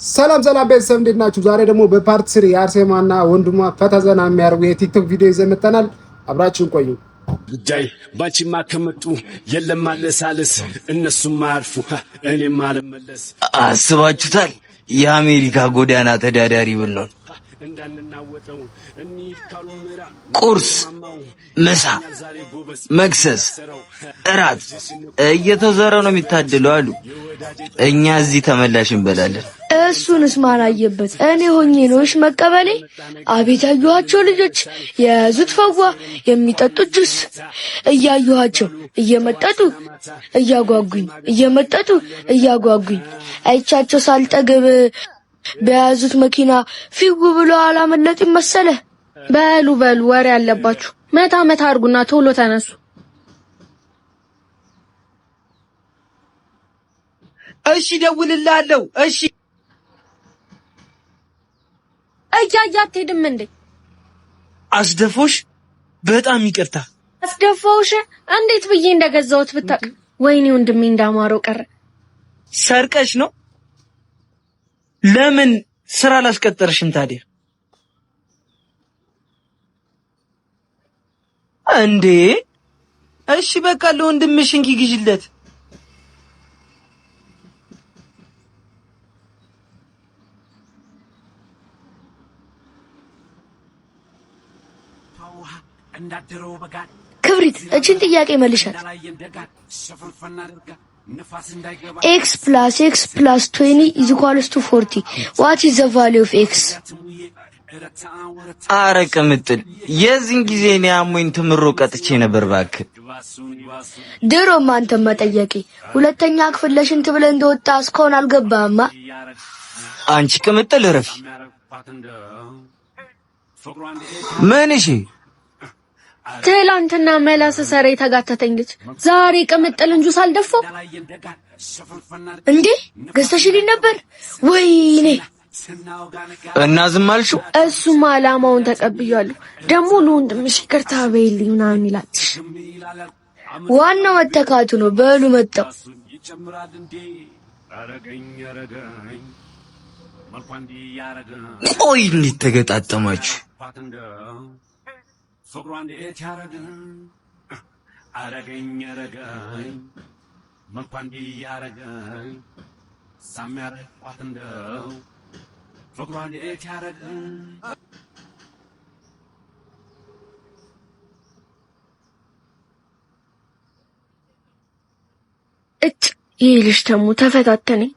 ሰላም ቤተሰብ እንዴት ናችሁ? ዛሬ ደግሞ በፓርት 3 የአርሴማና ወንድሟ ፈታዘና የሚያርጉ የቲክቶክ ቪዲዮ ይዘን መጥተናል። አብራችሁን ቆዩ። ጉዳይ ባንቺማ ከመጡ የለም ማለሳለስ እነሱም ማርፉ እኔም አልመለስ። አስባችሁታል? የአሜሪካ ጎዳና ተዳዳሪ ብንሆን ቁርስ፣ ምሳ፣ መክሰስ፣ እራት እየተዘረ ነው የሚታደለው አሉ። እኛ እዚህ ተመላሽ እንበላለን። እሱንስ ማን አየበት? እኔ ሆኜ ነውሽ መቀበሌ። አቤት ያዩዋቸው ልጆች የያዙት ፈዋ የሚጠጡት ጁስ እያዩዋቸው እየመጠጡ እያጓጉኝ አይቻቸው ሳልጠግብ በያዙት መኪና ፊው ብሎ አላመለጥ መሰለ። በሉ ወሬ ያለባችሁ መታ አርጉና ቶሎ ተነሱ። እሺ ደውልልሃለሁ። እሺ እያያት ሄድም እንዴ? አስደፎሽ? በጣም ይቅርታ። አስደፋውሽ? እንዴት ብዬ እንደገዛሁት ብታቅ። ወይኔ ወንድሜ እንዳማረው ቀረ። ሰርቀሽ ነው? ለምን ስራ ላስቀጠርሽም ታዲያ? እንዴ እሺ በቃ ለወንድምሽ እንኪ ግዢለት። ክብሪት እቺን ጥያቄ መልሻት። x plus 20 is equals to 40. What is the value of x? አረቀ ምጥል የዚህን ጊዜ ነው አሞኝ ትምሮ ቀጥቼ ነበር ባክ። ድሮ ማንተ መጠየቂ ሁለተኛ ክፍል ለሽንት ብለህ እንደወጣ እስካሁን አልገባህማ። አንቺ ቅምጥል ረፊ ምን እሺ ትላንትና መላስ ሰሬ ተጋተተኝ ልጅ ዛሬ ቅምጥል እንጁ ሳልደፋው እንዴ ገዝተሽልኝ ነበር ወይኔ። እና ዝም አልሽው? እሱማ አላማውን ተቀብያለሁ። ደግሞ ለወንድምሽ ይቅርታ በይልኝ ምናምን ይላል። ዋናው መተካቱ ነው። በሉ መጣው ቆይ እንዴት ተገጣጠማችሁ? ፍቅሯን እንዴት ያረገኝ አረገኝ መልኳን ያረገኝ ሳሚያረቋት እንደው ፍቅሯን እንዴት ያረገኝ። ይህ ልጅ ደግሞ ተፈታተነኝ።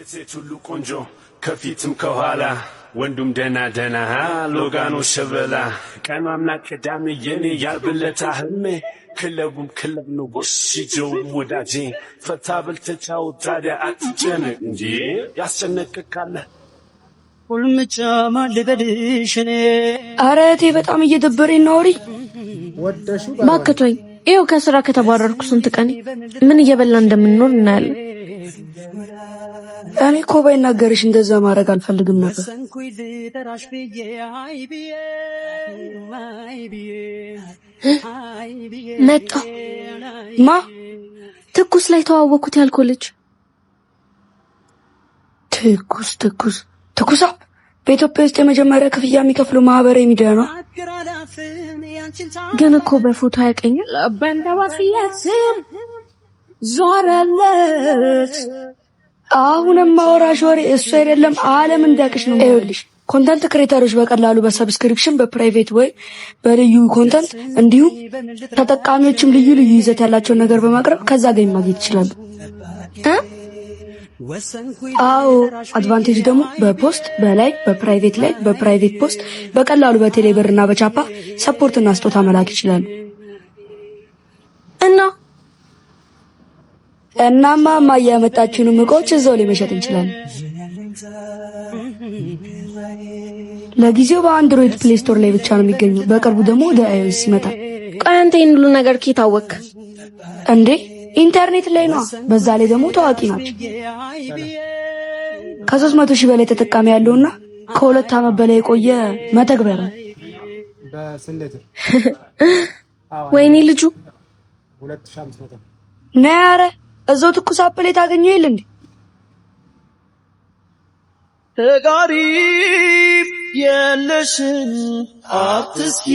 ሴት ሁሉ ቆንጆ ከፊትም ከኋላ ወንዱም ደና ሎጋኖ ሸበላ ቀኗምና ቅዳሜ የኔ ያልብለታ ህልሜ ክለቡም ክለብ ነው ወሽጆው ወዳጄ ፈታ ብል ተጫወት ታዲያ አትጨነቅ እንጂ ያስጨነቅካለ ሁልምጫ ማልበልሽ እኔ። ኧረ እቴ በጣም እየደበረኝ ነው። አውሪ ባክቶኝ። ይኸው ከስራ ከተባረርኩ ስንት ቀን ምን እየበላ እንደምንኖር እናያለን። እኔ እኮ ባይናገርሽ እንደዛ ማድረግ አልፈልግም ነበር። መጣ ማ ትኩስ ላይ ተዋወኩት ያልኩህ ልጅ ትኩሳ በኢትዮጵያ ውስጥ የመጀመሪያ ክፍያ የሚከፍለው ማህበራዊ ሚዲያ ነው። ግን እኮ በፎቶ ያቀኛል። ዞረለት አሁንም ማውራሽ ወሬ እሱ አይደለም ዓለም እንዳቅሽ ነው። ይኸውልሽ ኮንተንት ክሬተሮች በቀላሉ በሰብስክሪፕሽን በፕራይቬት ወይ በልዩ ኮንተንት እንዲሁም ተጠቃሚዎችም ልዩ ይዘት ያላቸውን ነገር በማቅረብ ከዛ ጋር ማግኘት ይችላሉ። አዎ አድቫንቴጅ ደግሞ በፖስት በላይ በፕራይቬት ፖስት በቀላሉ በቴሌብርና በቻፓ ሰፖርትና ስጦታ መላክ ይችላሉ። እናማ ማያመጣችሁን እቃዎች እዛው ላይ መሸጥ እንችላለን። ለጊዜው በአንድሮይድ ፕሌይ ስቶር ላይ ብቻ ነው የሚገኘው። በቅርቡ ደግሞ ወደ iOS ይመጣል። ቆይ አንተ ይሄን ሁሉ ነገር ከታወቅ እንዴ? ኢንተርኔት ላይ ነው። በዛ ላይ ደግሞ ታዋቂ ናቸው። ከ300 ሺህ በላይ ተጠቃሚ ያለውና ከሁለት ዓመት በላይ የቆየ መተግበር ነው። በስንት ወይኔ ልጁ 2500 ነያረ እዛው ትኩስ አፕል ታገኘው ይል እንዴ? ተጋሪ የለሽን አትስኪ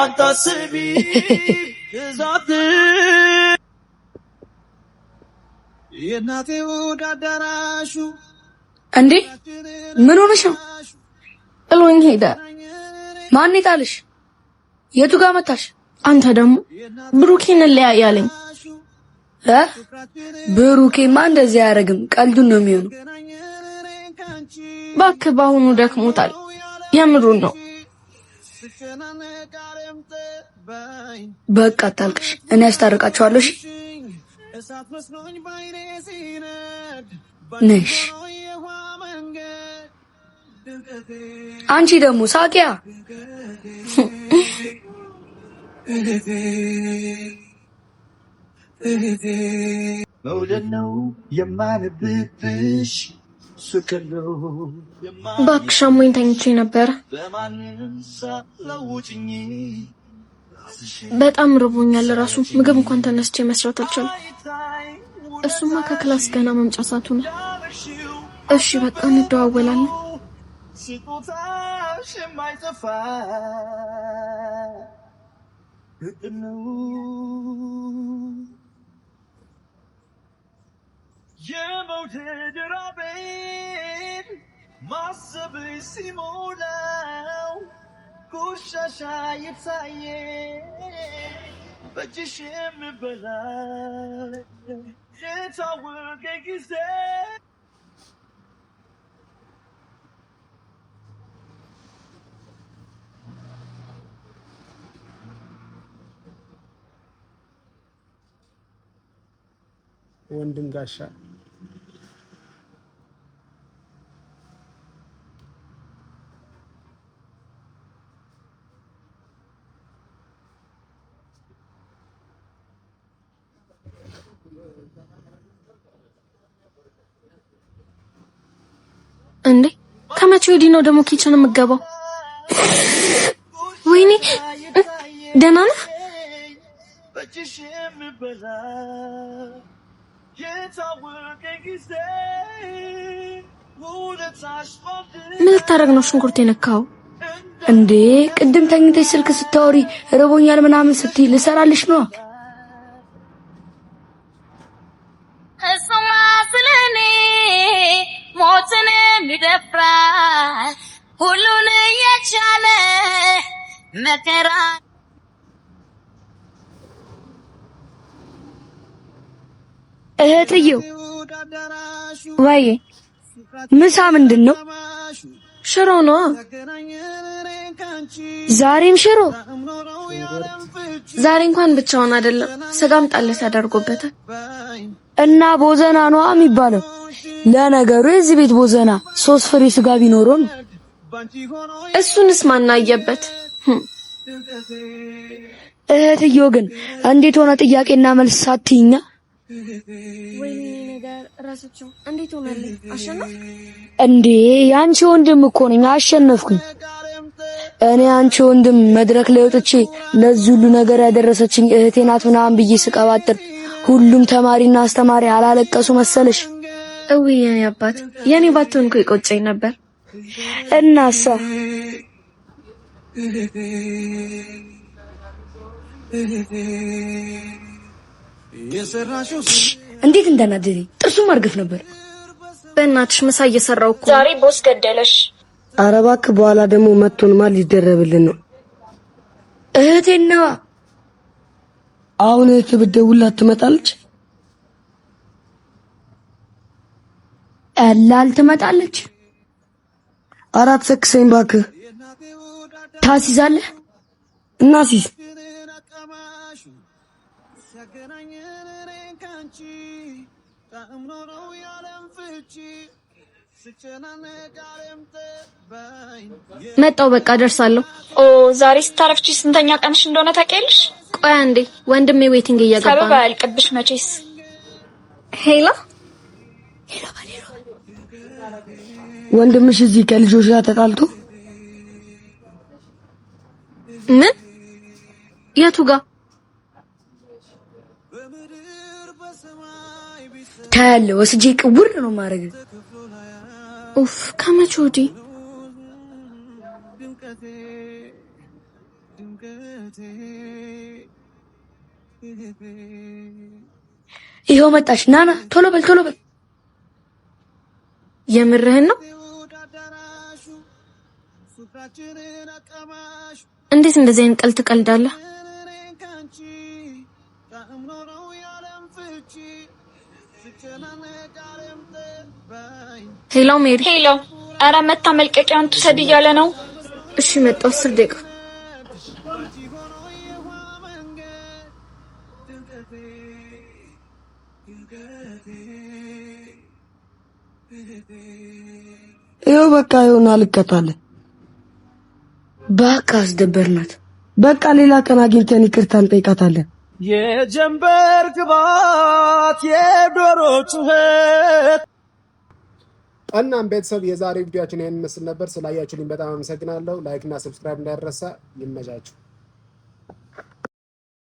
አታስቢ ዛት የናቴ ወዳዳራሹ እንዴ ምን ሆነሽ ነው? ጥሎኝ ሄደ። ማን ይጣልሽ? የቱ ጋር መታሽ? አንተ ደግሞ ብሩኬን ለያያለኝ። ብሩኬማ እንደዚህ አያደርግም፣ ቀልዱን ነው የሚሆነው። እባክህ በአሁኑ ደክሞታል። የምሩን ነው። በቃ አታልቅሽ፣ እኔ አስታርቃቸዋለሁ። እሺ ነሽ። አንቺ ደግሞ ሳቂያ መውደድ ነው የማንብብሽ ስከለው እባክሽ አሞኝ ተኝቼ ነበር። በጣም ርቦኛል። ራሱ ምግብ እንኳን ተነስቼ መስራት አልቻልኩም። እሱማ ከክላስ ገና መምጫ ሰዓቱ ነው። እሺ በቃ እንደዋወላለን። ስጦታሽ የማይጠፋ የመውደድ ራቤን ማሰብሽ ሲሞላው ቆሻሻ የታየ በእጅሽ የምበላ የታወቀ ጊዜ ወንድም ጋሻ እንዴ ከመቼ ወዲህ ነው ደግሞ ኪችን የምገባው? ወይኔ ደህና ነህ? ምን ልታረግ ነው ሽንኩርት የነካው? እንዴ ቅድም ተኝተሽ ስልክ ስታወሪ ርቦኛል ምናምን ስትይ ልሰራልሽ ነው። እሱማ ስለኔ ሞትን የሚደፍራት ሁሉን የቻለ መከራ እህትዬው ወይ ምሳ ምንድን ነው? ሽሮ ነው። ዛሬም ሽሮ? ዛሬ እንኳን ብቻውን አይደለም ስጋም ጣል ተደርጎበታል። እና ቦዘና ነው የሚባለው። ለነገሩ የዚህ ቤት ቦዘና 3 ፍሬ ስጋ ቢኖረው ነው። እሱንስ ማናየበት። እህትዬው ግን እንዴት ሆነ ጥያቄና መልስ ሳትይኛ? ወይኔ ነገር ራስቸው እንዴት ሆነልኝ? አሸነፍ እንዴ ያንቺ ወንድም እኮ ነኝ፣ አሸነፍኩኝ። እኔ አንቺ ወንድም መድረክ ላይ ወጥቼ ለዚህ ሁሉ ነገር ያደረሰችኝ እህቴ ናት ምናምን ብዬ ስቀባጥር ሁሉም ተማሪና አስተማሪ አላለቀሱ መሰለሽ? እውይ የኔ አባት፣ የኔ ባትሆን እኮ ይቆጨኝ ነበር። እናሳ እንዴት እንደናደደኝ ጥርሱም አርግፍ ነበር። በእናትሽ ምሳ እየሰራው እኮ ዛሬ ቦስ ገደለሽ። ኧረ እባክህ በኋላ ደግሞ መጥቶን ማን ሊደረብልን ነው? እህቴና አሁን እህት ብትደውልላት ትመጣለች? ቀላል ትመጣለች። አራት ሰክሰኝ እባክህ። ታሲዛለህ? እናሲዝ መጣው በቃ ደርሳለሁ። ኦ ዛሬ ስታረፍቺ ስንተኛ ቀንሽ እንደሆነ ታውቂያለሽ? ቆይ አንዴ ወንድሜ ዌቲንግ እየገባ ነው። ሰበብ አያልቅብሽ መቼስ። ሄሎ ወንድምሽ እዚህ ከልጆች ጋር ተጣልቶ ምን የቱ ጋር ታያለ ወስጄ ቅውር ነው ማረግ ኡፍ ከመቼ ወዲህ ይሄው መጣች ናና ቶሎ በል የምርህን ነው እንዴት እንደዚህ አይነት ቀልድ ትቀልዳለህ ሄሎ ሜሪ ሄሎ ኧረ መታ መልቀቂያውን ትውሰድ እያለ ነው እሺ መጣሁ 10 ደቂቃ ይኸው በቃ ይሆናል እከታለን በቃ አስደበርናት በቃ ሌላ ቀን አግኝተን ይቅርታ እንጠይቃታለን የጀንበር ግባት የዶሮ ጩኸት እናም ቤተሰብ የዛሬ ቪዲዮአችን ይሄን መስል ነበር ስላያችሁልኝ በጣም አመሰግናለሁ ላይክ እና ሰብስክራይብ እንዳይረሳ ይመቻችሁ